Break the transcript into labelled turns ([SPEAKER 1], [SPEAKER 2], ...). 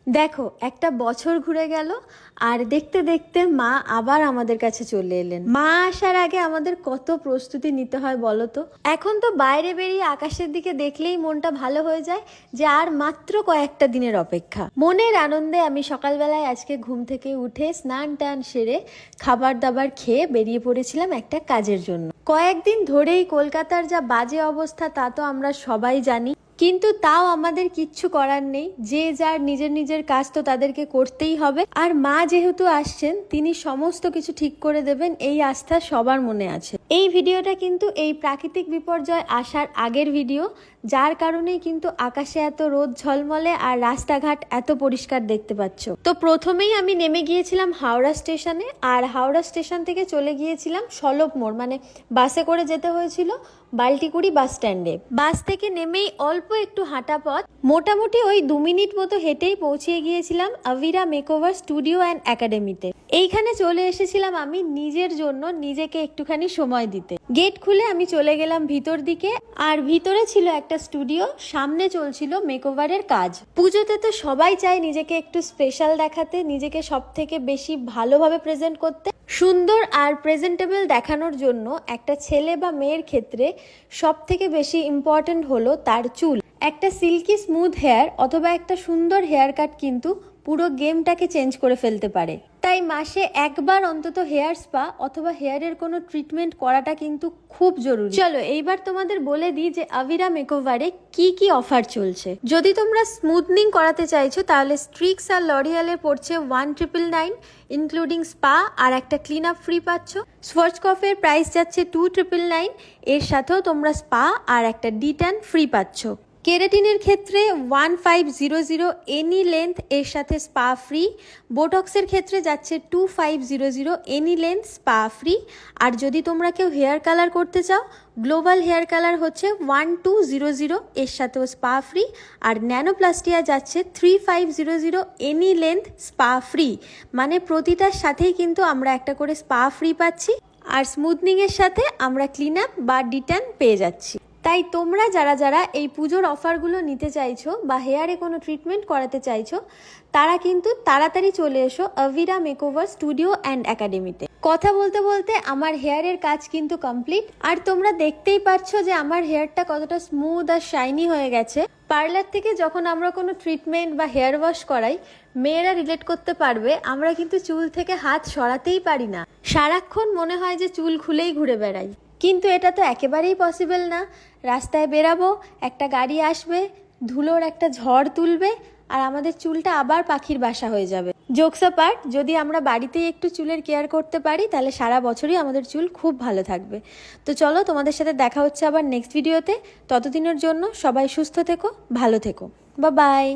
[SPEAKER 1] দেখো একটা বছর ঘুরে গেল আর দেখতে দেখতে মা আবার আমাদের কাছে চলে এলেন। মা আসার আগে আমাদের কত প্রস্তুতি নিতে হয় বলো তো। এখন তো বাইরে বেরিয়ে আকাশের দিকে দেখলেই মনটা ভালো হয়ে যায় যে আর মাত্র কয়েকটা দিনের অপেক্ষা। মনের আনন্দে আমি সকালবেলায় আজকে ঘুম থেকে উঠে স্নান টান সেরে খাবার দাবার খেয়ে বেরিয়ে পড়েছিলাম একটা কাজের জন্য। কয়েকদিন ধরেই কলকাতার যা বাজে অবস্থা তা তো আমরা সবাই জানি, কিন্তু তাও আমাদের কিচ্ছু করার নেই। যে যার নিজের নিজের কাজ তো তাদেরকে করতেই হবে। আর মা যেহেতু আসছেন তিনি সমস্ত কিছু ঠিক করে দেবেন, এই আস্থা সবার মনে আছে। এই ভিডিওটা কিন্তু এই প্রাকৃতিক বিপর্যয় আসার আগের ভিডিও, যার কারণেই কিন্তু আকাশে এত রোদ ঝলমলে আর রাস্তাঘাট এত পরিষ্কার দেখতে পাচ্ছ। তো প্রথমেই আমি নেমে গিয়েছিলাম হাওড়া স্টেশনে, আর হাওড়া স্টেশন থেকে চলে গিয়েছিলাম সলভ মোড়, মানে বাসে করে যেতে হয়েছিল বাল্টিকুড়ি বাস স্ট্যান্ডে। বাস থেকে নেমেই অল্প একটু হাঁটা পথ, মোটামুটি ওই 2 মিনিট মতো হেঁটেই পৌঁছে গিয়েছিলাম আভিরা মেকওভার স্টুডিও অ্যান্ড একাডেমিতে। এইখানে চলে এসেছিলাম আমি নিজের জন্য নিজেকে একটুখানি সময় দিতে। গেট খুলে আমি চলে গেলাম ভিতর দিকে, আর ভিতরে ছিল একটা স্টুডিও, সামনে চলছিল মেকওভারের কাজ। পুজোতে তো সবাই চায় নিজেকে একটু স্পেশাল দেখাতে, নিজেকে সব থেকে বেশি ভালোভাবে প্রেজেন্ট করতে। সুন্দর আর প্রেজেন্টেবল দেখানোর জন্য একটা ছেলে বা মেয়ের ক্ষেত্রে সব থেকে বেশি ইম্পর্টেন্ট হলো তার চুল। একটা সিল্কি স্মুথ হেয়ার অথবা একটা সুন্দর হেয়ার কাট কিন্তু পুরো গেমটাকে চেঞ্জ করে ফেলতে পারে। তাই মাসে একবার অন্তত হেয়ার স্পা অথবা হেয়ারের কোনো ট্রিটমেন্ট করাটা কিন্তু খুব জরুরি। চলো এইবার তোমাদের বলে দিই যে আভিরা মেকওভারে কি কি অফার চলছে। যদি তোমরা স্মুথনিং করাতে চাইছো তাহলে স্ট্রিক্স আর লরিয়ালের পড়ছে 1999 ইনক্লুডিং স্পা, আর একটা ক্লিন আপ ফ্রি পাচ্ছ। স্পর্চকফের প্রাইস যাচ্ছে 2999, এর সাথেও তোমরা স্পা আর একটা ডিট্যান ফ্রি পাচ্ছ। কেরাটিনের ক্ষেত্রে 1500 এনি লেন্থ, এর সাথে স্পা ফ্রি। বোটক্সের ক্ষেত্রে যাচ্ছে 2500 এনি লেন্থ, স্পা ফ্রি। আর যদি তোমরা কেউ হেয়ার কালার করতে চাও, গ্লোবাল হেয়ার কালার হচ্ছে 1200, এর সাথেও স্পা ফ্রি। আর ন্যানোপ্লাস্টিয়া যাচ্ছে 3500 এনি লেন্থ, স্পা ফ্রি। মানে প্রতিটার সাথেই কিন্তু আমরা একটা করে স্পা ফ্রি পাচ্ছি, আর স্মুথনিংয়ের সাথে আমরা ক্লিন আপ বা ডিট্যান পেয়ে যাচ্ছি। তাই তোমরা যারা যারা এই পুজোর অফারগুলো নিতে চাইছো বা হেয়ারে কোনো ট্রিটমেন্ট করাতে চাইছো, তারা কিন্তু তাড়াতাড়ি চলে এসো আভিরা মেকওভার স্টুডিও অ্যান্ড একাডেমিতে। কথা বলতে বলতে আমার হেয়ারের কাজ কিন্তু কমপ্লিট, আর তোমরা দেখতেই পাচ্ছ যে আমার হেয়ারটা কতটা স্মুথ আর শাইনি হয়ে গেছে। পার্লার থেকে যখন আমরা কোনো ট্রিটমেন্ট বা হেয়ার ওয়াশ করাই, মেয়েরা রিলেট করতে পারবে, আমরা কিন্তু চুল থেকে হাত সরাতেই পারি না। সারাক্ষণ মনে হয় যে চুল খুলেই ঘুরে বেড়াই, কিন্তু এটা তো একেবারেই পসিবল না। রাস্তায় বেরাবো, একটা গাড়ি আসবে, ধুলোর একটা ঝড় তুলবে, আর আমাদের চুলটা আবার পাখির বাসা হয়ে যাবে। জোকস অ্যাপার্ট, যদি আমরা বাড়িতেই একটু চুলের কেয়ার করতে পারি তাহলে সারা বছরই আমাদের চুল খুব ভালো থাকবে। তো চলো, তোমাদের সাথে দেখা হচ্ছে আবার নেক্সট ভিডিওতে। ততদিনের জন্য সবাই সুস্থ থেকো, ভালো থেকো, বাই বাই।